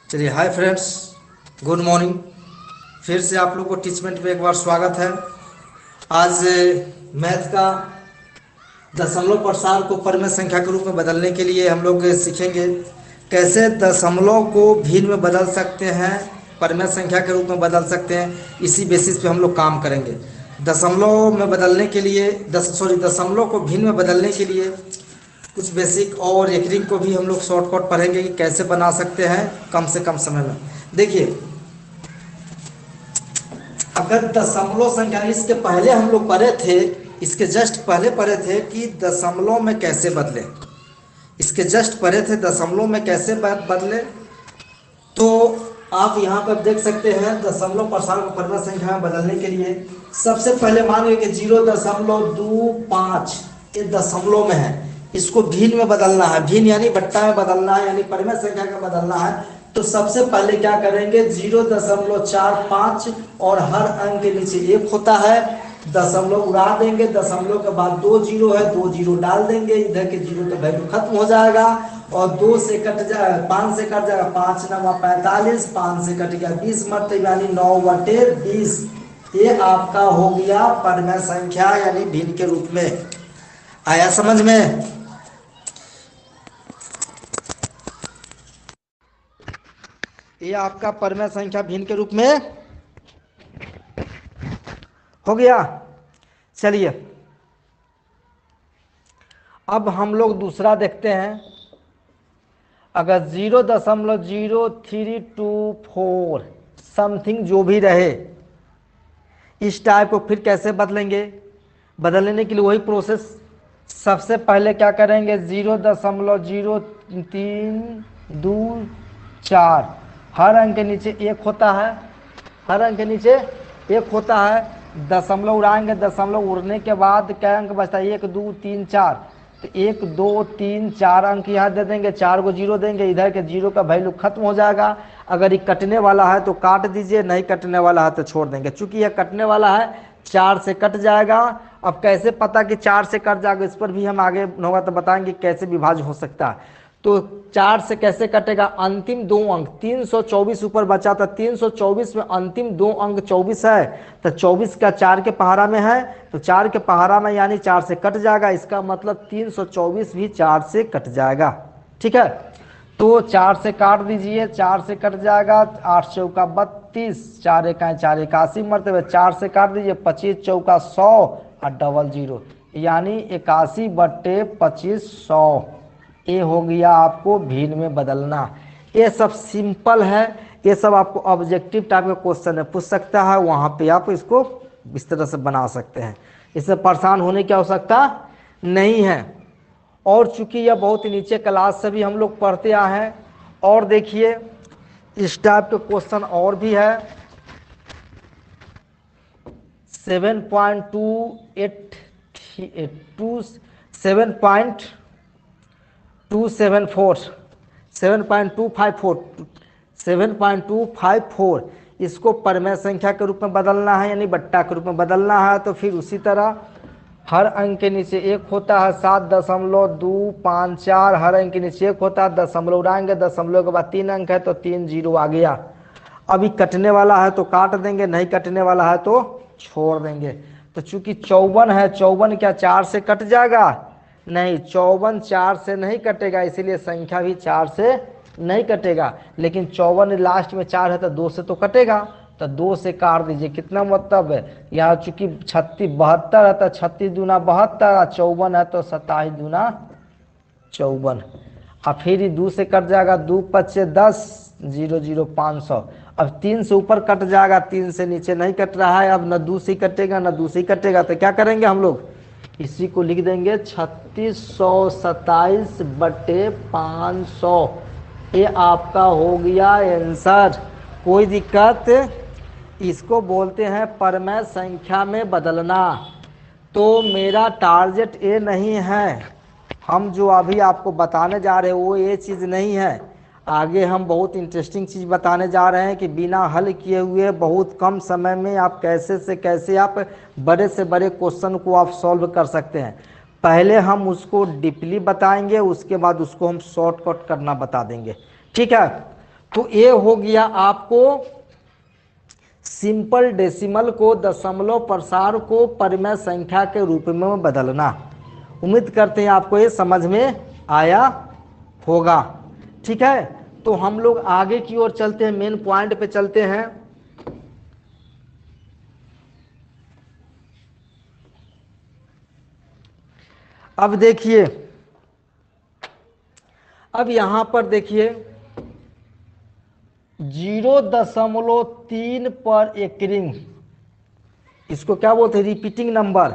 चलिए, hi friends, good morning. फिर से आप लोग को टीचमेंट में एक बार स्वागत है। आज मैथ का दशमलव प्रसार को परिमेय संख्या के रूप में बदलने के लिए हम लोग सीखेंगे कैसे दशमलव को भिन्न में बदल सकते हैं, परिमेय संख्या के रूप में बदल सकते हैं। इसी बेसिस पे हम लोग काम करेंगे। दशमलव में बदलने के लिए दशमलव को भिन्न में बदलने के लिए कुछ बेसिक और रेकरिंग को भी हम लोग शॉर्टकट पढ़ेंगे कि कैसे बना सकते हैं कम से कम समय में। देखिए, अगर दशमलव संख्या इसके पहले हम लोग पढ़े थे, इसके जस्ट पहले पढ़े थे कि दशमलव में कैसे बदले। इसके जस्ट पढ़े थे दशमलव में कैसे बदले। तो आप यहाँ पर देख सकते हैं दशमलव प्रसार को परिमेय संख्या में बदलने के लिए सबसे पहले मान लीजिए कि 0.25 ये दशमलव में है, इसको भिन्न में बदलना है। भिन्न यानी बट्टा में बदलना है, यानी परिमेय संख्या का बदलना है। तो सबसे पहले क्या करेंगे, 0.45 और हर अंक के नीचे 1 होता है, दशमलव उड़ा देंगे। दशमलव के बाद 2 जीरो है, 2 जीरो डाल देंगे, इधर के जीरो का वैल्यू खत्म हो जाएगा और 2 से कट जाएगा, 5 से कट जाएगा, 5 9 45, 5 से कट गया 20 मतलब यानी 9/20। ये आपका हो गया परिमेय संख्या यानी भिन्न के रूप में। आया समझ में? ये आपका परिमेय संख्या भिन्न के रूप में हो गया। चलिए, अब हम लोग दूसरा देखते हैं। अगर 0.0324 समथिंग जो भी रहे, इस टाइप को फिर कैसे बदलेंगे। बदलने के लिए वही प्रोसेस। सबसे पहले क्या करेंगे, 0.0324 हर अंक के नीचे 1 होता है, हर अंक के नीचे 1 होता है। दशमलव उड़ाएंगे, दशमलव उड़ने के बाद क्या अंक बचता है, 1 2 3 4। तो 1 2 3 4 अंक यहाँ दे देंगे, 4 को जीरो देंगे, इधर के जीरो का वैल्यू खत्म हो जाएगा। अगर ये कटने वाला है तो काट दीजिए, नहीं कटने वाला है तो छोड़ देंगे। चूंकि यह कटने वाला है 4 से कट जाएगा। अब कैसे पता कि 4 से कट जाएगा, इस पर भी हम आगे होगा तो बताएंगे कैसे विभाज्य हो सकता है। तो 4 से कैसे कटेगा, अंतिम 2 अंक 324 ऊपर बचा था, 324 में अंतिम 2 अंक 24 है, तो 24 का 4 के पहाड़ा में है, तो 4 के पहाड़ा में यानी 4 से कट जाएगा। इसका मतलब 324 भी 4 से कट जाएगा। ठीक है, तो 4 से काट दीजिए, 4 से कट जाएगा, 8 चौका 32, 4 एका 4 81 मरतबे 4 से काट दीजिए, 25 चौका 100 और डबल जीरो यानी 81/25 100। ये हो गया आपको भिन्न में बदलना। ये सब सिंपल है, ये सब आपको ऑब्जेक्टिव टाइप का क्वेश्चन है, पूछ सकता है, वहाँ पे आप इसको इस तरह से बना सकते हैं। इससे परेशान होने की आवश्यकता नहीं है। और चूंकि यह बहुत ही नीचे क्लास से भी हम लोग पढ़ते आए हैं। और देखिए, इस टाइप के क्वेश्चन और भी है। 7.254 इसको परिमेय संख्या के रूप में बदलना है, यानी बट्टा के रूप में बदलना है। तो फिर उसी तरह हर अंक के नीचे 1 होता है, 7.254 हर अंक के नीचे 1 होता है। दशमलव उड़ाएंगे, दशमलव के बाद 3 अंक है तो 3 जीरो आ गया। अभी कटने वाला है तो काट देंगे, नहीं कटने वाला है तो छोड़ देंगे। तो चूंकि 54 है, 54 क्या 4 से कट जाएगा? नहीं, 54 4 से नहीं कटेगा, इसीलिए संख्या भी 4 से नहीं कटेगा। लेकिन 54 लास्ट में 4 है तो 2 से तो कटेगा, तो 2 से काट दीजिए। कितना मतलब है, यहाँ चूंकि 36 72 है तो 36 दूना 72, 54 है तो 27 दूना 54। और फिर 2 से कट जाएगा, 2 5 10 0 0 500। अब 3 से ऊपर कट जाएगा, 3 से नीचे नहीं कट रहा है। अब न 2 से कटेगा न 2 से कटेगा, तो क्या करेंगे हम लोग, इसी को लिख देंगे 3627/500। ये आपका हो गया आंसर। कोई दिक्कत? इसको बोलते हैं परिमेय संख्या में बदलना। तो मेरा टारगेट ये नहीं है, हम जो अभी आपको बताने जा रहे हैं वो ये चीज़ नहीं है। आगे हम बहुत इंटरेस्टिंग चीज़ बताने जा रहे हैं कि बिना हल किए हुए बहुत कम समय में आप कैसे से कैसे आप बड़े से बड़े क्वेश्चन को आप सॉल्व कर सकते हैं। पहले हम उसको डीपली बताएंगे, उसके बाद उसको हम शॉर्टकट करना बता देंगे। ठीक है, तो ये हो गया आपको सिंपल डेसिमल को दशमलव प्रसार को परिमेय संख्या के रूप में बदलना। उम्मीद करते हैं आपको ये समझ में आया होगा। ठीक है, तो हम लोग आगे की ओर चलते हैं, मेन पॉइंट पे चलते हैं। अब देखिए, अब यहां पर देखिए 0.3 पर एक रिंग, इसको क्या बोलते हैं, रिपीटिंग नंबर।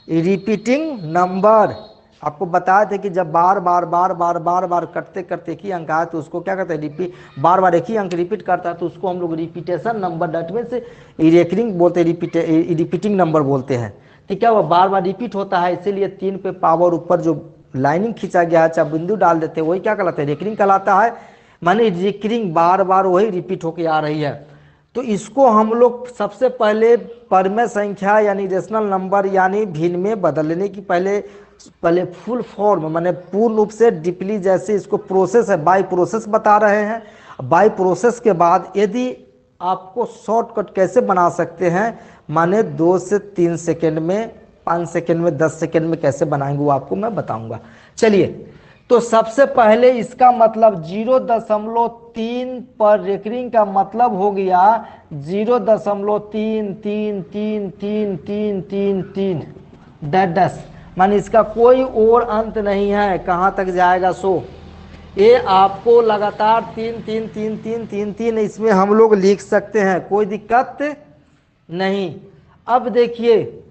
रिपीटिंग नंबर आपको बताए थे कि जब बार बार बार बार बार बार करते करते एक ही अंक आए तो उसको क्या कहते हैं, रिपीट, बार बार एक ही अंक रिपीट करता है तो उसको हम लोग repetition number, that means recurring बोलते हैं, रिपीटिंग नंबर बोलते हैं। ठीक है, वो बार बार रिपीट होता है, इसीलिए 3 पे पावर ऊपर जो लाइनिंग खींचा गया है, चाहे बिंदु डाल देते हैं, वही क्या कहलाता है, रिकरिंग कहलाता है। माने रिकरिंग बार बार वही रिपीट होके आ रही है। तो इसको हम लोग सबसे पहले परिमेय संख्या यानी रेशनल नंबर यानी भिन्न में बदलने की पहले फुल फॉर्म माने पूर्ण रूप से डीपली, जैसे इसको प्रोसेस है, बाय प्रोसेस बता रहे हैं। बाय प्रोसेस के बाद यदि आपको शॉर्टकट कैसे बना सकते हैं, माने 2 से 3 सेकेंड में, 5 सेकेंड में, 10 सेकेंड में कैसे बनाएंगे वो आपको मैं बताऊंगा। चलिए, तो सबसे पहले इसका मतलब 0.3 पर रेकरिंग का मतलब हो गया 0.333333 10 माने इसका कोई और अंत नहीं है, कहाँ तक जाएगा सो ये आपको लगातार 3 3 3 3 3 3 इसमें हम लोग लिख सकते हैं, कोई दिक्कत नहीं। अब देखिए,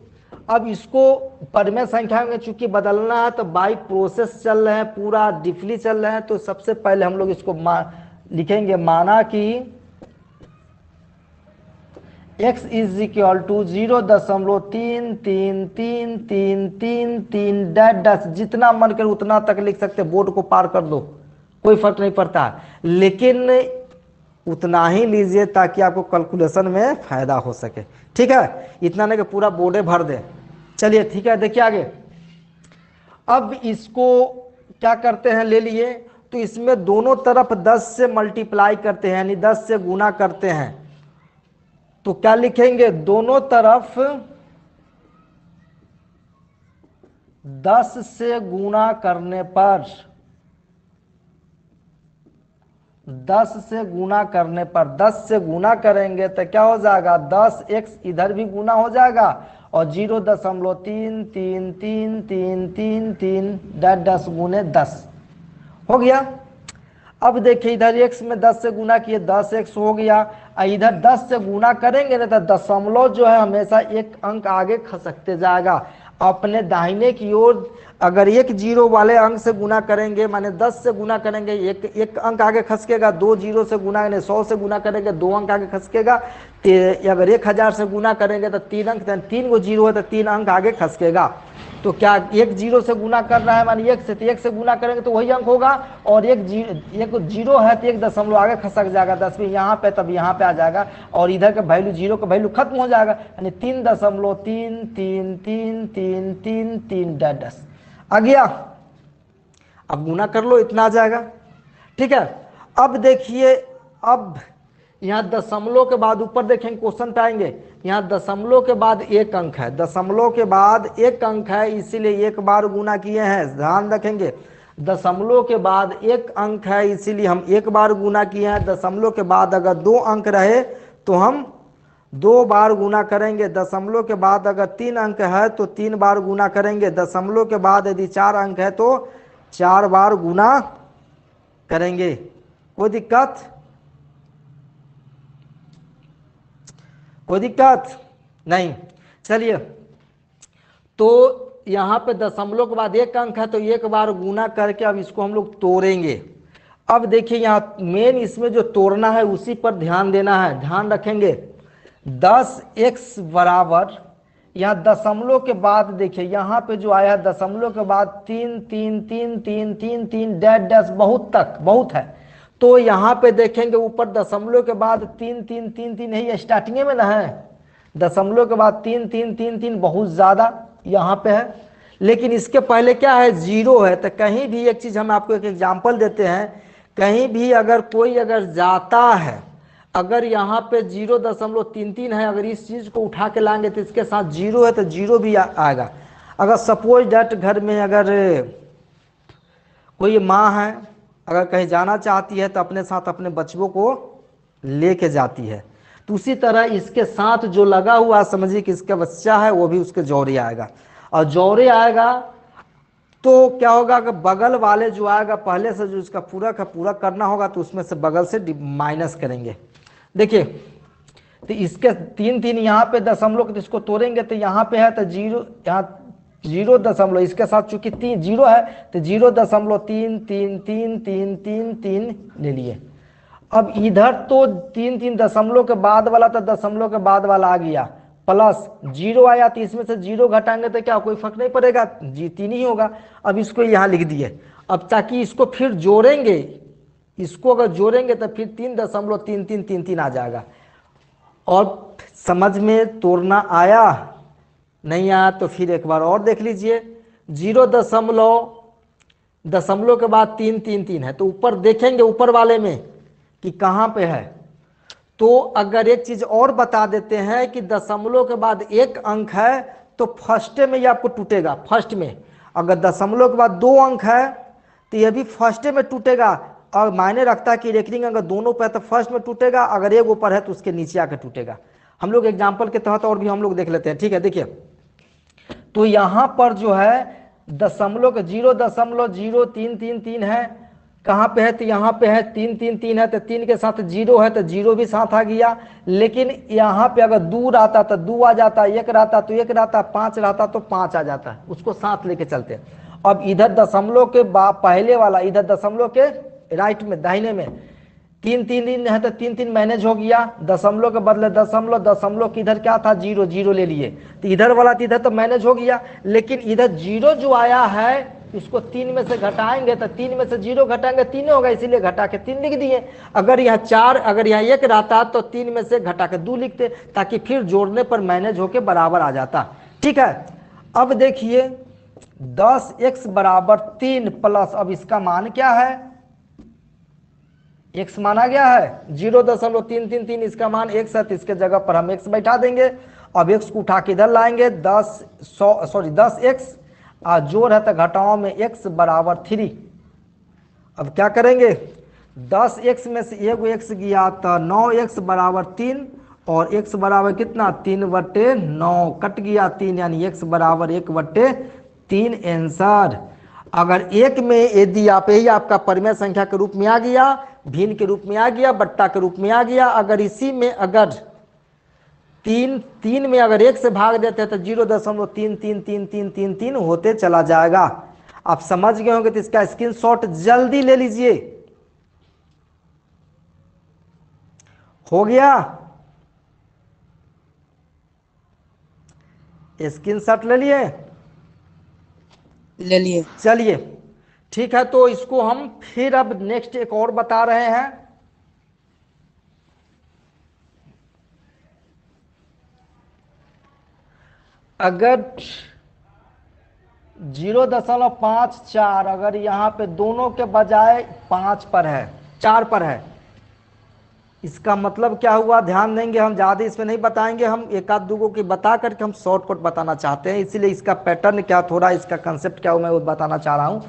अब इसको परिमेय संख्या में चूंकि बदलना है तो बाई प्रोसेस चल रहे हैं, पूरा डिफली चल रहे हैं। तो सबसे पहले हम लोग इसको लिखेंगे, माना कि x is equal to 0.333333 dash, जितना मन करे उतना तक लिख सकते, बोर्ड को पार कर दो, कोई फर्क नहीं पड़ता, लेकिन उतना ही लीजिए ताकि आपको कैलकुलेशन में फायदा हो सके। ठीक है, इतना नहीं कि पूरा बोर्डे भर दे। चलिए ठीक है, देखिए आगे। अब इसको क्या करते हैं, ले लिए तो इसमें दोनों तरफ 10 से मल्टीप्लाई करते हैं, यानी 10 से गुना करते हैं। तो क्या लिखेंगे, दोनों तरफ 10 से गुना करने पर, 10 से गुना करने पर, 10 से गुना करेंगे तो क्या हो जाएगा, 10x इधर भी गुना हो जाएगा और 0.333333 10 गुने 10 हो गया। अब देखिए इधर x में 10 से गुना किए 10x हो गया, इधर 10 से गुना करेंगे ना तो दशमलव जो है हमेशा एक अंक आगे खसकते जाएगा अपने दाहिने की ओर। अगर एक जीरो वाले अंक से गुना करेंगे, माने 10 से गुना करेंगे, एक अंक आगे खसकेगा, 2 जीरो से गुना करेंगे, 100 से गुना करेंगे 2 अंक आगे खसकेगा, अगर 1000 से गुना करेंगे तो 3 अंक, 3 गो जीरो है तो 3 अंक आगे खसकेगा। तो क्या एक जीरो से गुना कर रहा है, मानी एक से, तो एक से गुना करेंगे तो वही अंक होगा, और एक जीरो है तो एक दशमलव आगे खसक जाएगा 10 में, यहाँ पे तब यहाँ पे आ जाएगा और इधर का वैल्यू, जीरो का वैल्यू खत्म हो जाएगा, यानी 3.333333 10 आ गया। अब गुना कर लो, इतना आ जाएगा। ठीक है, अब देखिए, अब यहाँ दशमलव के बाद ऊपर देखेंगे, क्वेश्चन पे आएंगे, यहाँ दशमलव के बाद एक अंक है, दशमलव के बाद एक अंक है, इसीलिए एक बार गुना किए हैं, ध्यान रखेंगे। दशमलव के बाद एक अंक है इसीलिए हम एक बार गुना किए हैं। दशमलव के बाद अगर 2 अंक रहे तो हम 2 बार गुना करेंगे। दशमलव के बाद अगर 3 अंक है तो 3 बार गुना करेंगे। दशमलव के बाद यदि 4 अंक है तो 4 बार गुना करेंगे। कोई दिक्कत? कोई दिक्कत नहीं। चलिए, तो यहाँ पे दशमलव के बाद एक अंक है तो एक बार गुना करके अब इसको हम लोग तोड़ेंगे। अब देखिए यहाँ मेन इसमें जो तोड़ना है उसी पर ध्यान देना है, ध्यान रखेंगे। 10x बराबर, यहाँ दशमलव के बाद देखिए यहाँ पे जो आया दशमलव के बाद 3 3 3 3 3 3 डैश डैश बहुत है। तो यहाँ पे देखेंगे ऊपर दशमलव के बाद 3 3 3 3 यही स्टार्टिंग में ना है, दशमलव के बाद 3 3 3 3 बहुत ज़्यादा यहाँ पे है, लेकिन इसके पहले क्या है, जीरो है। तो कहीं भी एक चीज़ हम आपको एक एग्जाम्पल देते हैं, कहीं भी अगर कोई अगर जाता है, अगर यहाँ पे 0.33 है, अगर इस चीज़ को उठा के लाएंगे तो इसके साथ 0 है तो 0 भी आएगा। अगर सपोज डैट घर में अगर कोई माँ है, अगर कहीं जाना चाहती है तो अपने साथ अपने बच्चों को लेके जाती है, तो उसी तरह इसके साथ जो लगा हुआ समझिए कि इसका बच्चा है वो भी उसके जौरे आएगा। और जौरे आएगा तो क्या होगा कि बगल वाले जो आएगा पहले से जो इसका पूरक है पूरा करना होगा, तो उसमें से बगल से माइनस करेंगे। देखिए तो इसके 3 यहाँ पे दशमलव इसको तोड़ेंगे तो यहाँ पे है तो 0, यहाँ 0 इसके साथ चूंकि 0 है तो 0.333333 ले लिए। अब इधर तो 3 दशमलव के बाद वाला तो दशमलव के बाद वाला आ गया, प्लस 0 आया तो इसमें से 0 घटाएंगे तो क्या कोई फर्क नहीं पड़ेगा, जी 3 ही होगा। अब इसको यहाँ लिख दिए। अब ताकि इसको फिर जोड़ेंगे, इसको अगर जोड़ेंगे तो फिर 3.3333 आ जाएगा। और समझ में तोड़ना आया, नहीं आया तो फिर एक बार और देख लीजिए। 0 दशमलव के बाद 333 है तो ऊपर देखेंगे ऊपर वाले में कि कहाँ पे है। तो अगर एक चीज और बता देते हैं कि दशमलव के बाद एक अंक है तो फर्स्ट में ये आपको टूटेगा, फर्स्ट में। अगर दशमलव के बाद 2 अंक है तो ये भी फर्स्ट में टूटेगा। और मायने रखता है कि रेकरिंग अगर दोनों पे है तो फर्स्ट में टूटेगा, अगर एक ऊपर है तो उसके नीचे आकर टूटेगा। हम लोग एग्जाम्पल के तहत और भी हम लोग देख लेते हैं, ठीक है। देखिए तो यहाँ पर जो है दशमलव के 0.0333 है, कहाँ पे है तो यहाँ पे है 333 है तो 3 के साथ 0 है तो 0 भी साथ आ गया। लेकिन यहाँ पे अगर 2 रहता तो 2 आ जाता, 1 रहता तो 1 रहता, 5 रहता तो 5 आ जाता, उसको साथ लेके चलते हैं। अब इधर दशमलव के पहले वाला, इधर दशमलव के राइट में दाहिने में 3 है तो 3 मैनेज हो गया, दशमलव के बदले दशमलव, दशमलव की इधर क्या था 0, 0 ले लिए तो इधर वाला तो इधर तो मैनेज हो गया। लेकिन इधर 0 जो आया है इसको 3 में से घटाएंगे तो 3 में से 0 घटाएंगे 3 होगा, इसीलिए घटा के 3 लिख दिए। अगर यहाँ 4, अगर यहाँ 1 रहता तो 3 में से घटा के 2 लिखते, ताकि फिर जोड़ने पर मैनेज होके बराबर आ जाता, ठीक है। अब देखिए 10x बराबर 3 प्लस, अब इसका मान क्या है, x माना गया है 0.333, इसका मान x है तो इसके जगह पर हम x बैठा देंगे। अब x को उठा के इधर लाएंगे, 10x जोड़ है तो घटाओ में x बराबर 3। अब क्या करेंगे, 10x में से एक x गया तो 9x बराबर 3 और x बराबर कितना 3/9 कट गया 3, यानी x बराबर 1/3 आंसर। अगर एक में यदि आप यही आपका परिमेय संख्या के रूप में आ गया, भिन्न के रूप में आ गया, बट्टा के रूप में आ गया, अगर इसी में अगर 3 में अगर 1 से भाग देते हैं तो 0.333333 होते चला जाएगा। आप समझ गए होंगे तो इसका स्क्रीनशॉट जल्दी ले लीजिए। हो गया, स्क्रीनशॉट ले लिए, ले लिए। चलिए ठीक है। तो इसको हम फिर अब नेक्स्ट एक और बता रहे हैं। अगर 0.54 अगर यहाँ पे दोनों के बजाय 5 पर है, 4 पर है, इसका मतलब क्या हुआ, ध्यान देंगे। हम ज़्यादा इसमें नहीं बताएंगे, हम एक आध दूगो की बता करके हम शॉर्टकट बताना चाहते हैं, इसीलिए इसका पैटर्न क्या, थोड़ा इसका कंसेप्ट क्या हो, मैं वो बताना चाह रहा हूँ।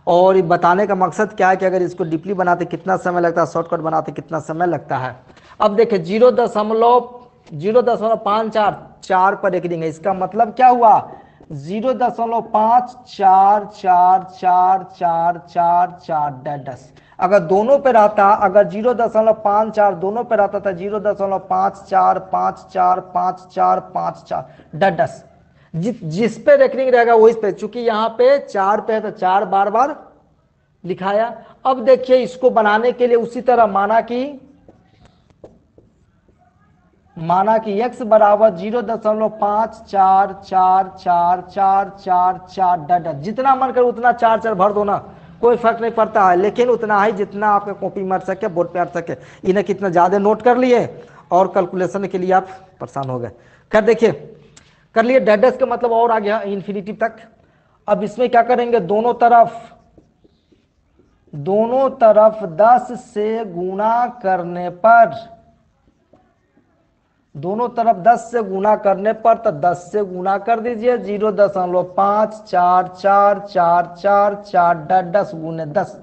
और बताने का मकसद क्या है कि अगर इसको डीपली बनाते कितना समय लगता है, शॉर्टकट बनाते कितना समय लगता है। अब देखिए 0.54 4 पर एक रिंग है, इसका मतलब क्या हुआ 0.54444444 अगर दोनों पे रहता, अगर 0.54 दोनों पे रहता था 0.54545454 जिस पे रेकरिंग रहेगा वो इस पे, चूंकि यहाँ पे 4 पे है तो 4 बार बार लिखाया। अब देखिए इसको बनाने के लिए उसी तरह माना कि x बराबर 0.544444 जितना मन कर उतना 4 भर दो ना, कोई फर्क नहीं पड़ता है, लेकिन उतना ही जितना आपका कॉपी मर सके, बोर्ड पे आ सके। इन्हें कितना ज्यादा नोट कर लिए और कैलकुलेशन के लिए आप परेशान हो गए। कर देखिए कर लिए, डैडस का मतलब और आ गया इन्फिनिटी तक। अब इसमें क्या करेंगे, दोनों तरफ दोनों तरफ 10 से गुणा करने पर, दोनों तरफ 10 से गुणा करने पर, तो 10 से गुणा कर दीजिए 0.544444 10 गुने 10,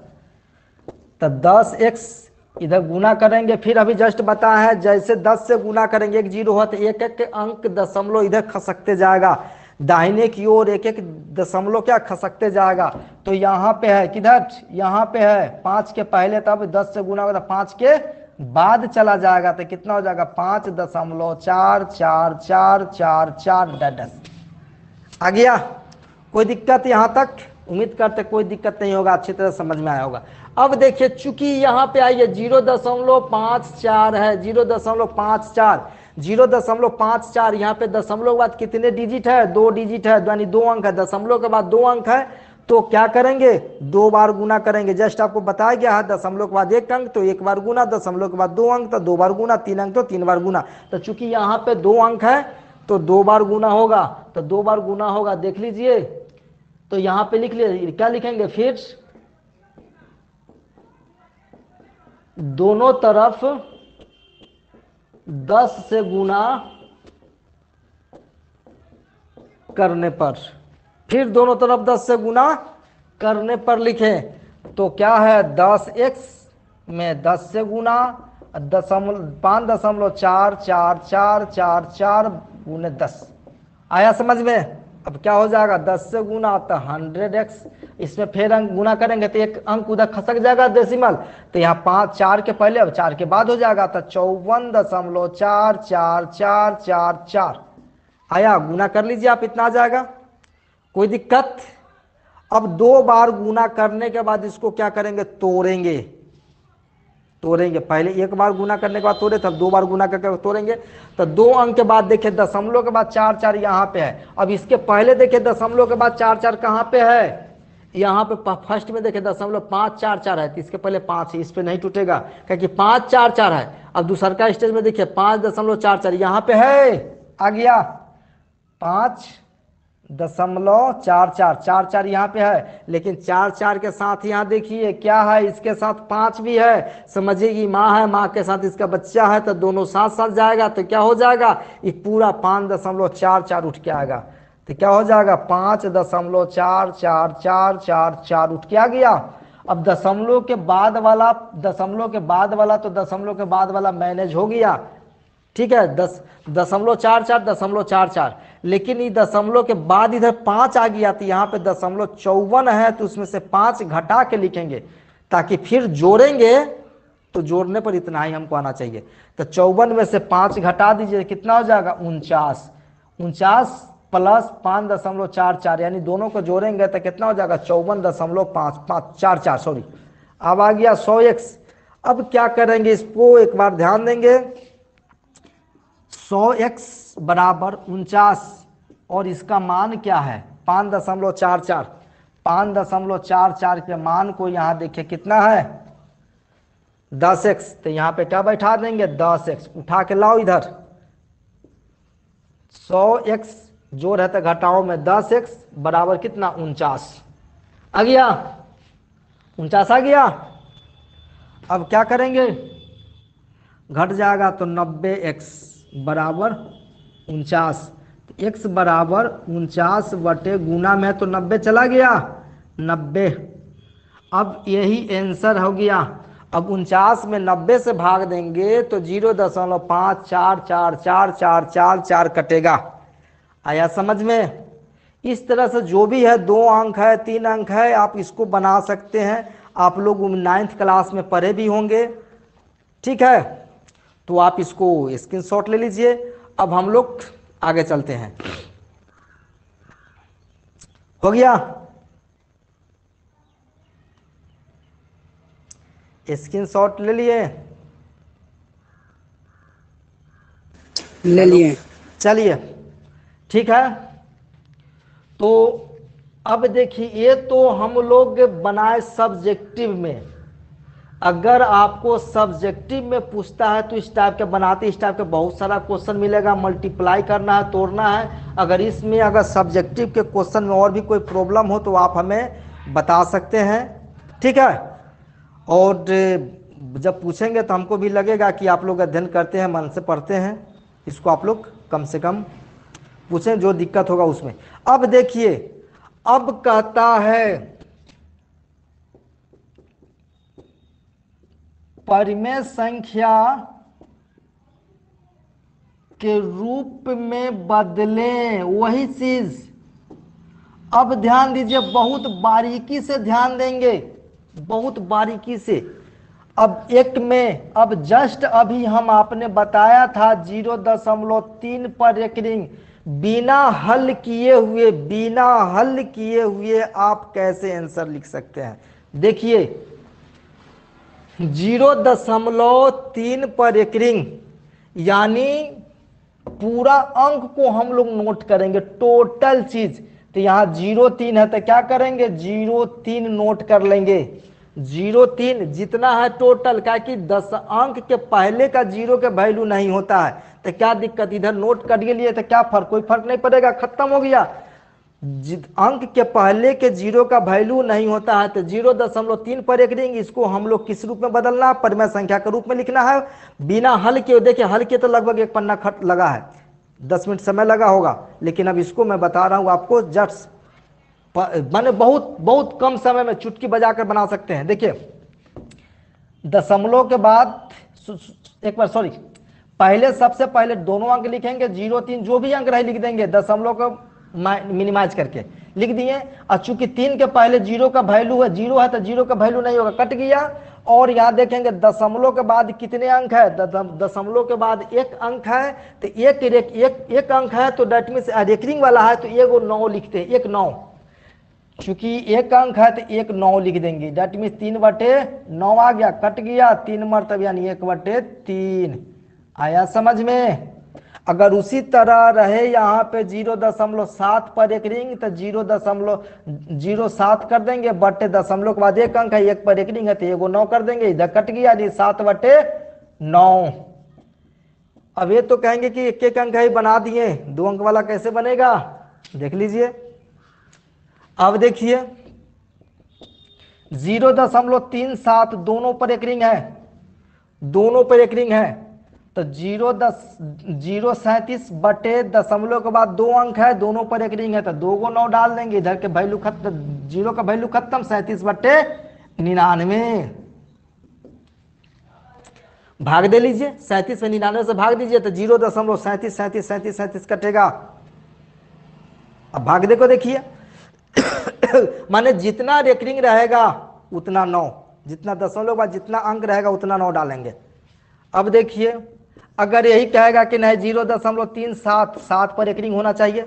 तो 10x इधर गुना करेंगे। फिर अभी जस्ट बताया है जैसे 10 से गुना करेंगे, एक जीरो हो तो एक एक अंक दशमलव इधर खसकते जाएगा, दाहिने की ओर एक एक दशमलव क्या खसकते जाएगा। तो यहाँ पे है किधर, यहाँ पे है 5 के पहले, तब 10 से गुना होगा तो 5 के बाद चला जाएगा, तो कितना हो जाएगा 5.444444 आ गया। कोई दिक्कत यहाँ तक? उम्मीद करते कोई दिक्कत नहीं होगा, अच्छी तरह समझ में आया होगा। अब देखिए चूंकि यहाँ पे आई है 0.54 है, 0.54, 0.54, यहाँ पे दशमलव के बाद कितने डिजिट है, 2 डिजिट है, यानी 2 अंक है, दशमलव के बाद 2 अंक है, तो क्या करेंगे 2 बार गुना करेंगे। जस्ट आपको बताया गया है दशमलव के बाद 1 अंक तो 1 बार गुना, दशमलव के बाद 2 अंक तो 2 बार गुना, 3 अंक तो 3 बार गुना। तो चूंकि यहाँ पे 2 अंक है तो 2 बार गुना होगा, तो 2 बार गुना होगा, देख लीजिए। तो यहाँ पे लिख लीजिए, क्या लिखेंगे फिर, दोनों तरफ 10 से गुना करने पर, फिर दोनों तरफ 10 से गुना करने पर लिखें, तो क्या है 10x में 10 से गुना 5.444444 गुने 10 आया समझ में। अब क्या हो जाएगा 10 से गुना तो 100x, इसमें फिर अंक गुना करेंगे तो एक अंक उधर खसक जाएगा डेसिमल, तो यहाँ 5 4 के पहले अब 4 के बाद हो जाएगा, तो 54.4444 आया। गुना कर लीजिए आप, इतना आ जाएगा, कोई दिक्कत। अब 2 बार गुना करने के बाद इसको क्या करेंगे, तोड़ेंगे, पहले 1 बार गुना करने के बाद तोड़े, तब 2 बार गुना करके तोड़ेंगे। तो 2 अंक के बाद देखिए दशमलव के बाद 4 4 यहाँ पे है। अब इसके पहले देखिए दशमलव के बाद 4 4 कहाँ पे है, यहाँ पे फर्स्ट में देखिए दशमलव 5 4 4 है, तो इसके पहले 5 है, इस पे नहीं टूटेगा क्योंकि 5 4 4 है। अब दूसरा का स्टेज में देखिए 5.44 यहाँ पे है, आ गया 5.44 यहाँ पे है, लेकिन 4 4 के साथ यहाँ देखिए क्या है, इसके साथ 5 भी है, समझिए कि माँ है, माँ के साथ इसका बच्चा है, तो दोनों साथ साथ जाएगा, तो क्या हो जाएगा ये पूरा 5.44 उठ के आएगा, तो क्या हो जाएगा 5.444444 उठ के आ गया। अब दशमलव के बाद वाला तो दशमलव के बाद वाला मैनेज हो गया, ठीक है, 10.44, लेकिन ये दशमलव के बाद इधर 5 आ गया, तो यहाँ पे 0.54 है, तो उसमें से 5 घटा के लिखेंगे, ताकि फिर जोड़ेंगे तो जोड़ने पर इतना ही हमको आना चाहिए। तो 54 में से 5 घटा दीजिए, कितना हो जाएगा 49 प्लस 5.44, यानी दोनों को जोड़ेंगे तो कितना हो जाएगा 54.5544, सॉरी। अब आ गया 100x। अब क्या करेंगे, इसको एक बार ध्यान देंगे, 100x बराबर 49 और इसका मान क्या है 5.44, 5.44 के मान को यहाँ देखिए कितना है 10x, तो यहाँ पे क्या बैठा देंगे 10x, उठा के लाओ इधर, 100x जोड़ है तो घटाओ में 10x बराबर कितना 49 आ गया, 49 आ गया। अब क्या करेंगे, घट जाएगा तो 90x बराबर 49, तो x बराबर 49 बटे गुना में तो 90 चला गया 90। अब यही आंसर हो गया। अब 49 में 90 से भाग देंगे तो 0.544444 कटेगा, आया समझ में। इस तरह से जो भी है 2 अंक है 3 अंक है आप इसको बना सकते हैं, आप लोग 9th क्लास में पढ़े भी होंगे, ठीक है, तो आप इसको स्क्रीनशॉट ले लीजिए। अब हम लोग आगे चलते हैं, हो गया, स्क्रीनशॉट ले लिए, चलिए ठीक है। तो अब देखिए ये तो हम लोग बनाए सब्जेक्टिव में, अगर आपको सब्जेक्टिव में पूछता है तो इस टाइप के बनाते, इस टाइप के बहुत सारा क्वेश्चन मिलेगा, मल्टीप्लाई करना है, तोड़ना है। अगर इसमें अगर सब्जेक्टिव के क्वेश्चन में और भी कोई प्रॉब्लम हो तो आप हमें बता सकते हैं, ठीक है। और जब पूछेंगे तो हमको भी लगेगा कि आप लोग अध्ययन करते हैं, मन से पढ़ते हैं। इसको आप लोग कम से कम पूछें, जो दिक्कत होगा उसमें। अब देखिए, अब कहता है परिमेय संख्या के रूप में बदलें, वही चीज। अब ध्यान दीजिए, बहुत बारीकी से ध्यान देंगे, बहुत बारीकी से। अब एक में, अब जस्ट अभी हम आपने बताया था 0.3 पर एक रिंग, बिना हल किए हुए, बिना हल किए हुए आप कैसे आंसर लिख सकते हैं। देखिए 0.3 पर एक रिंग, यानी पूरा अंक को हम लोग नोट करेंगे, टोटल चीज। तो यहाँ 0.3 है तो क्या करेंगे, 0.3 नोट कर लेंगे। 0.3 जितना है टोटल, क्या कि 10 अंक के पहले का 0 के वैल्यू नहीं होता है, तो क्या दिक्कत, इधर नोट कर लिए तो क्या फर्क, कोई फर्क नहीं पड़ेगा, खत्म हो गया। अंक के पहले के 0 का वैल्यू नहीं होता है, तो 0.3 पर एक रिंग, इसको हम लोग किस रूप में बदलना है, परिमेय संख्या के रूप में लिखना है, बिना हल के। देखिए हल के तो लगभग एक पन्ना खत लगा है, 10 मिनट समय लगा होगा, लेकिन अब इसको मैं बता रहा हूं आपको, जस्ट मैंने बहुत बहुत कम समय में चुटकी बजाकर बना सकते हैं। देखिए दशमलव के बाद, एक बार सॉरी, पहले सबसे पहले दोनों अंक लिखेंगे, 0.3 जो भी अंक रहे लिख देंगे, दशमलव को मिनिमाइज करके लिख दिए। और चूंकि 3 के पहले 0 का वैल्यू है, 0 है तो 0 का वैल्यू नहीं होगा, कट गया। और यहाँ देखेंगे दशमलव के बाद कितने अंक है, दशमलव के बाद एक अंक है, तो एक अंक है, तो डेट मीन्स रेकरिंग वाला है, तो एगो 9 लिखते हैं, 1 9। चूंकि एक अंक है तो 1 9 लिख देंगे, डेट मीन्स 3/9 आ गया, कट गया 3 मरतब, यानी 1/3 आया समझ में। अगर उसी तरह रहे यहाँ पे 0.7 पर एक रिंग, तो 0.07 कर देंगे, बटे दशमलव के बाद एक अंक है, 1 पर एक रिंग है, तो एगो 9 कर देंगे, इधर कट गया, 7/9। अब ये तो कहेंगे कि एक एक अंक ही बना दिए, 2 अंक वाला कैसे बनेगा, देख लीजिए। अब देखिए 0.37 दोनों पर एक रिंग है, दोनों पर एक रिंग है, तो 0.37 बटे दशमलव के बाद 2 अंक है, दोनों पर एक रिंग है, तो 2 को 9 डाल देंगे, इधर के वैल्यू खत्म, 0 का वैल्यू खत्म, 37/99 भाग दे लीजिए, 37 में 99 से भाग दीजिए, तो 0.37 कटेगा। अब भाग दे को देखिए माने जितना रेकरिंग रहेगा उतना 9, जितना दशमलव बाद जितना अंक रहेगा उतना 9 डालेंगे। अब देखिए अगर यही कहेगा कि नहीं 0.37 पर रेकरिंग होना चाहिए,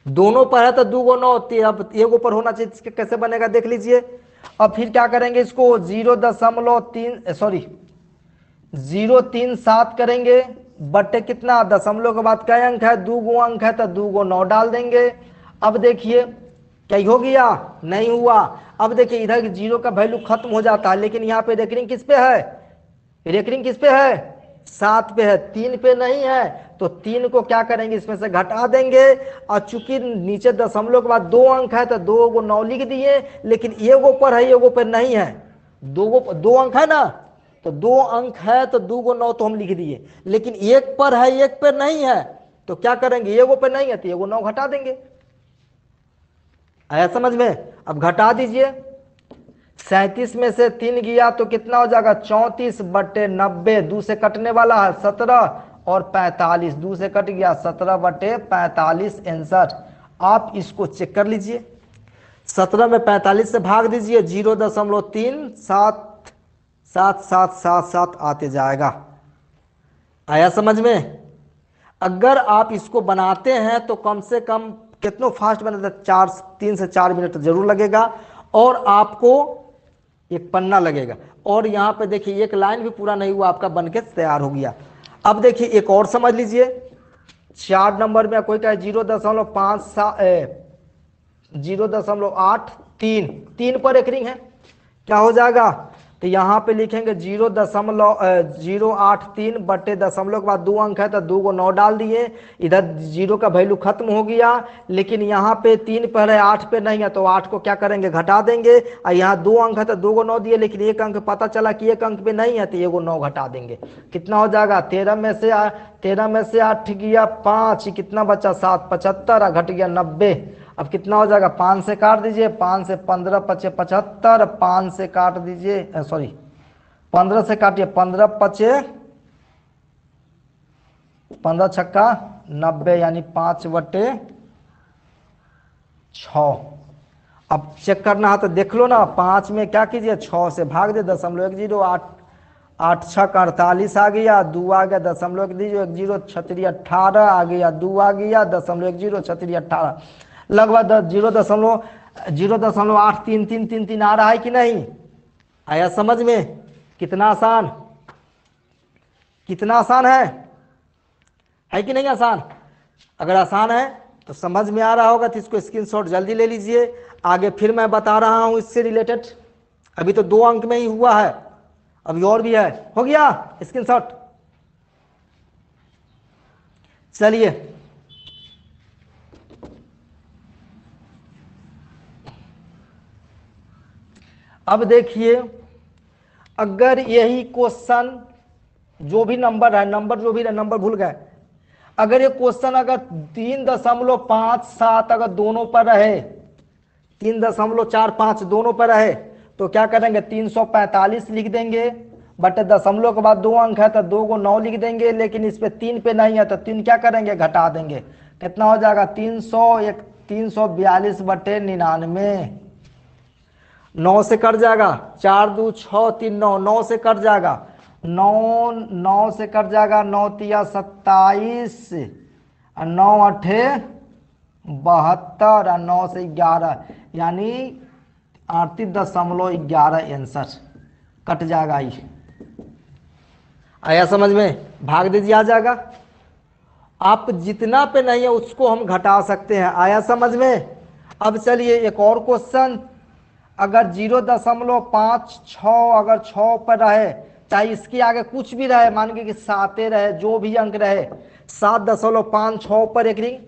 दोनों पर है तो 2 को 9, अब एगो पर होना चाहिए, कैसे बनेगा देख लीजिए। अब फिर क्या करेंगे, इसको 0.37 करेंगे, बटे कितना, दशमलव के बाद कई अंक है, 2 गो अंक है, तो 2 को 9 डाल देंगे। अब देखिए क्या हो गया, नहीं हुआ। अब देखिए इधर 0 का वैल्यू खत्म हो जाता है, लेकिन यहाँ पे रेकरिंग किस पे है, रेकरिंग किस पे है, 7 पे है, 3 पे नहीं है, तो 3 को क्या करेंगे, इसमें से घटा देंगे। और चूंकि नीचे दशमलव के बाद 2 अंक है, तो 2 को 9 लिख दिए, लेकिन एगो पर है, एगो पर नहीं है, 2 अंक है ना, तो 2 अंक है तो 2 को 9 तो हम लिख दिए, लेकिन एक पर है, एक पर नहीं है, तो क्या करेंगे, एगो पर नहीं है तो एगो 9 घटा देंगे। आया समझ में। अब घटा दीजिए, 37 में से 3 गया तो कितना हो जाएगा, 34/90, 2 से कटने वाला है 17, और 45, 2 से कट गया 17/45 आंसर। आप इसको चेक कर लीजिए, 17 में 45 से भाग दीजिए, 0.377777 आते जाएगा। आया समझ में। अगर आप इसको बनाते हैं तो कम से कम कितना फास्ट बने, 3 से 4 मिनट जरूर लगेगा, और आपको एक पन्ना लगेगा। और यहाँ पे देखिए एक लाइन भी पूरा नहीं हुआ, आपका बनके तैयार हो गया। अब देखिए एक और समझ लीजिए, 4 नंबर में कोई कहे 0.83, 3 पर एक रिंग है, क्या हो जाएगा, तो यहाँ पे लिखेंगे 0.083 बटे दशमलव के बाद 2 अंक है तो 2 को 9 डाल दिए, इधर 0 का वैल्यू खत्म हो गया। लेकिन यहाँ पे 3 पर है 8 पे नहीं है तो 8 को क्या करेंगे घटा देंगे, और यहाँ 2 अंक है तो 2 को 9 दिए, लेकिन एक अंक पता चला कि एक अंक पे नहीं है तो 1 को 9 घटा देंगे। कितना हो जाएगा 13 में से 8 गया 5, कितना बचा 7, 75 घट गया 90। अब कितना हो जाएगा 5 से काट दीजिए, 5 से 15 पचे 75, 5 से काट दीजिए सॉरी 15 से काटिए, 15 पचे 15 छक्का 90 यानी 5/6। अब चेक करना है तो देख लो ना, 5 में क्या कीजिए 6 से भाग दे, 0.10, 8 छक 48 आ गया, 2 आ गया 0.10, 18 आ गया, 2 आ गया 0.10, 18 लगभग 0.083333 आ रहा है कि नहीं, आया समझ में? कितना आसान, कितना आसान है कि नहीं आसान? अगर आसान है तो समझ में आ रहा होगा तो इसको स्क्रीनशॉट जल्दी ले लीजिए। आगे फिर मैं बता रहा हूं इससे रिलेटेड। अभी तो 2 अंक में ही हुआ है, अभी और भी है। हो गया स्क्रीनशॉट? चलिए अब देखिए, अगर यही क्वेश्चन जो भी नंबर है, नंबर भूल गए, अगर ये क्वेश्चन अगर 3.57 अगर दोनों पर रहे, 3.45 दोनों पर रहे तो क्या करेंगे 345 लिख देंगे, बट दशमलव के बाद 2 अंक है तो 2 को 9 लिख देंगे, लेकिन इस पे 3 पे नहीं है तो 3 क्या करेंगे घटा देंगे। कितना हो जाएगा 342/99। 9 से कट जाएगा, 4 2 6 3 9, 9 से कट जाएगा, 9 से कट जाएगा, 9 तिया 27 और 9 अठे 72 और 9 से 11 यानी 38.11 आंसर कट जाएगा। ये आया समझ में? भाग दीजिए आ जाएगा। आप जितना पे नहीं है उसको हम घटा सकते हैं। आया समझ में? अब चलिए एक और क्वेश्चन, अगर 0.56 अगर 6 पर रहे, चाहे इसके आगे कुछ भी रहे, मान के कि 7 रहे, जो भी अंक रहे, 7.56 पर एक रिंग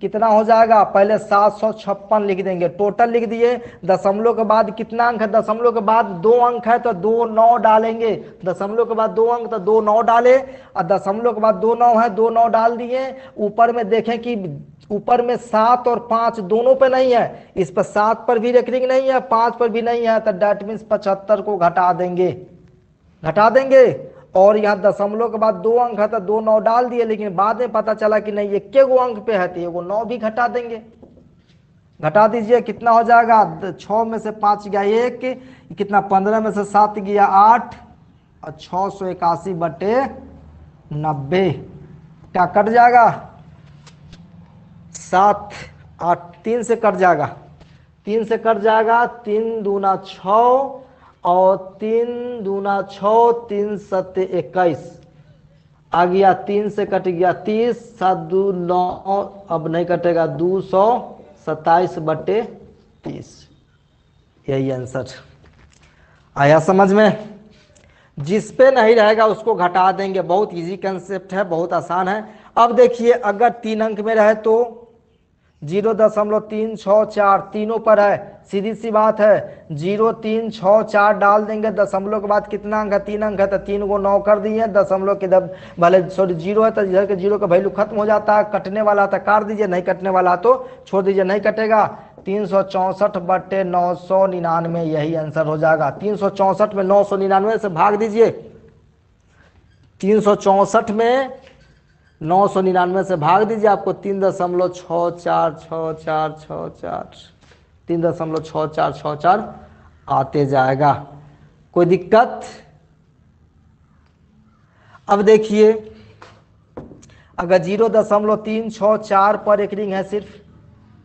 कितना हो जाएगा, पहले 756 लिख देंगे, टोटल लिख दिए, दशमलव के बाद कितना अंक है, दशमलव के बाद 2 अंक है तो 2 9 डालेंगे, दशमलव के बाद 2 अंक तो 2 9 डाले, और दशमलव के बाद 2 9 है 2 9 डाल दिए। ऊपर में देखें कि ऊपर में 7 और 5 दोनों पे नहीं है, इस पर 7 पर भी रेकरिंग नहीं है, 5 पर भी नहीं है, तो डेट मीन्स 75 को घटा देंगे। और यहाँ दशमलव के बाद 2 अंक है तो 2 9 डाल दिए, लेकिन बाद में पता चला कि नहीं 1 अंक पे है तो 1 9 भी घटा देंगे। घटा दीजिए, कितना हो जाएगा 6 में से 5 गया 1, कितना 15 में से 7 गया 8 और 681/90 क्या कट जाएगा 7 8 3 से कट जाएगा, 3 से कट जाएगा, 3 दूना 6 और 3 दूना 6, 3 7 21 आ गया, 3 से कट गया 30, 7 2 9 अब नहीं कटेगा 227/30। यही आंसर आया समझ में? जिस पे नहीं रहेगा उसको घटा देंगे। बहुत इजी कंसेप्ट है, बहुत आसान है। अब देखिए अगर 3 अंक में रहे तो 0.364 तीनों पर है, सीधी सी बात है 0.364 डाल देंगे, दशमलव के बाद कितना अंक है 3 अंक है तो 3 को 9 कर दिए, दशमलव के इधर भले 0 है तो इधर के 0 का वैल्यू खत्म हो जाता है, कटने वाला था काट दीजिए, नहीं कटने वाला तो छोड़ दीजिए, नहीं कटेगा। 364/999 यही आंसर हो जाएगा। 364 में 999 से भाग दीजिए, 364 में 999 से भाग दीजिए, आपको 3.6464 आते जाएगा। कोई दिक्कत? अब देखिए अगर 0.364 पर एक रिंग है, सिर्फ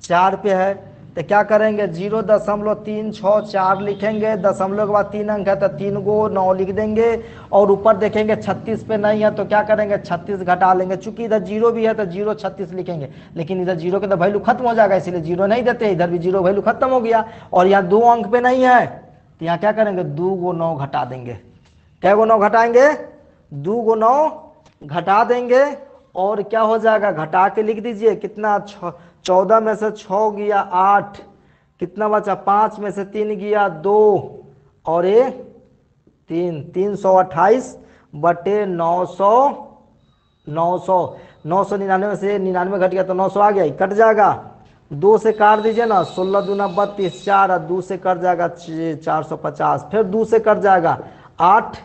4 पे है तो क्या करेंगे 0.364 लिखेंगे, दशमलव के बाद 3 अंक है तो 3 को 9 लिख देंगे, और ऊपर देखेंगे 36 पे नहीं है तो क्या करेंगे 36 घटा लेंगे। चूंकि इधर 0 भी है तो 0 36 लिखेंगे, लेकिन इधर 0 के तो वैल्यू खत्म हो जाएगा, इसलिए 0 नहीं देते, इधर भी 0 वैल्यू खत्म हो गया। और यहाँ 2 अंक पे नहीं है तो यहाँ क्या करेंगे 2 को 9 घटा देंगे। क्या को 9 घटाएंगे 2 को 9 घटा देंगे और क्या हो जाएगा घटा के लिख दीजिए कितना 14 में से 6 गया 8, कितना बचा 5 में से 3 गया 2 और ये 328 बटे 999 में से 99 घट गया तो 900 आ गया, कट जाएगा। 2 से काट दीजिए ना, 16 दूना 32, 4 और 2 से कट जाएगा 450, फिर 2 से कट जाएगा 8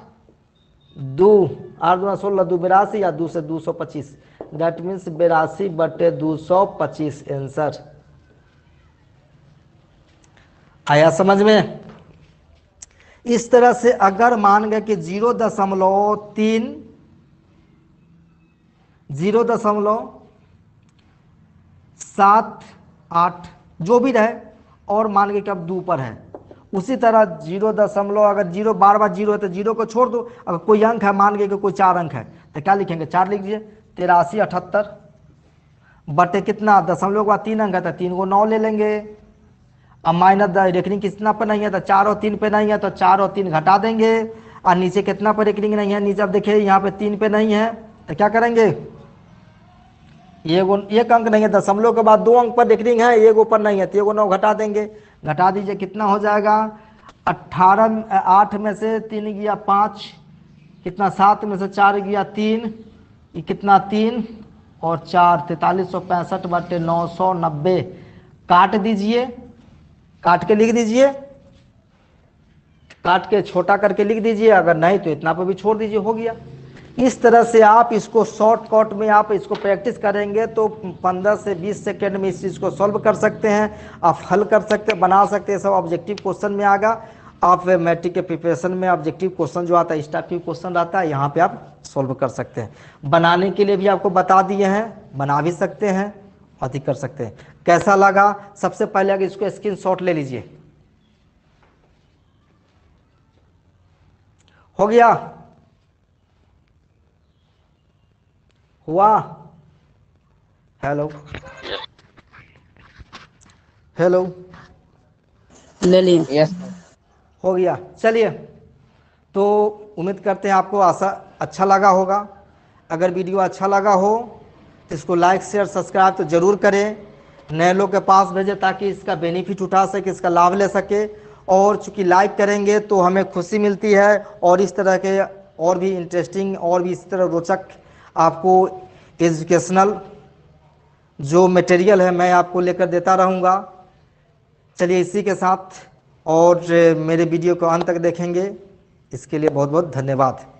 2 8 दूना 16, 2 82 या 2 से 225, दैट मीन्स 82 बटे 225 आंसर। आया समझ में? इस तरह से अगर मान गए कि 0.78 जो भी रहे और मान गए कि अब 2 पर है, उसी तरह 0. अगर 0 बार बार 0 है तो 0 को छोड़ दो। अगर कोई अंक है, मान गए कि कोई 4 अंक है तो क्या लिखेंगे 4 लिख दीजिए। 8378 बटे कितना दशमलव के बाद 3 अंक है तो 3 को 9 ले लेंगे। अब माइनस रेखनी कितना पर नहीं है तो 4 और 3 पे नहीं है तो 4 और 3 घटा देंगे। और नीचे कितना पर रेखनी नहीं है, नीचे अब देखिए यहाँ पे 3 पे नहीं है तो क्या करेंगे, एक अंक नहीं है, दशमलव के बाद 2 अंक पर रेखनी है, एक ऊपर नहीं है तो एक 9 घटा देंगे। घटा दीजिए कितना हो जाएगा 18 8 में से 3 गया 5, कितना 7 में से 4 गया 3, ये कितना 3 और 4 4365 बटे 990। काट दीजिए, काट के लिख दीजिए, काट के छोटा करके लिख दीजिए, अगर नहीं तो इतना पर भी छोड़ दीजिए, हो गया। इस तरह से आप इसको शॉर्टकट में आप इसको प्रैक्टिस करेंगे तो 15 से 20 सेकेंड में इस चीज़ को सॉल्व कर सकते हैं, आप हल कर सकते हैं, बना सकते हैं। सब ऑब्जेक्टिव क्वेश्चन में आएगा। आप मैट्रिक के प्रिपरेशन में ऑब्जेक्टिव क्वेश्चन जो आता है इस टाइप की क्वेश्चन रहता है, यहाँ पे आप सॉल्व कर सकते हैं। बनाने के लिए भी आपको बता दिए हैं, बना भी सकते हैं, अधिक कर सकते हैं। कैसा लगा? सबसे पहले अगर इसको स्क्रीनशॉट ले लीजिए। हो गया? हुआ? हेलो हेलो ले लिए। यस हो गया। चलिए, तो उम्मीद करते हैं आपको अच्छा लगा होगा। अगर वीडियो अच्छा लगा हो तो इसको लाइक शेयर सब्सक्राइब तो ज़रूर करें, नए लोग के पास भेजें ताकि इसका बेनिफिट उठा सके, इसका लाभ ले सके। और चूँकि लाइक करेंगे तो हमें खुशी मिलती है और इस तरह के और भी इंटरेस्टिंग और भी इस तरह रोचक आपको एजुकेशनल जो मटेरियल है मैं आपको लेकर देता रहूँगा। चलिए इसी के साथ और मेरे वीडियो को अंत तक देखेंगे, इसके लिए बहुत बहुत धन्यवाद।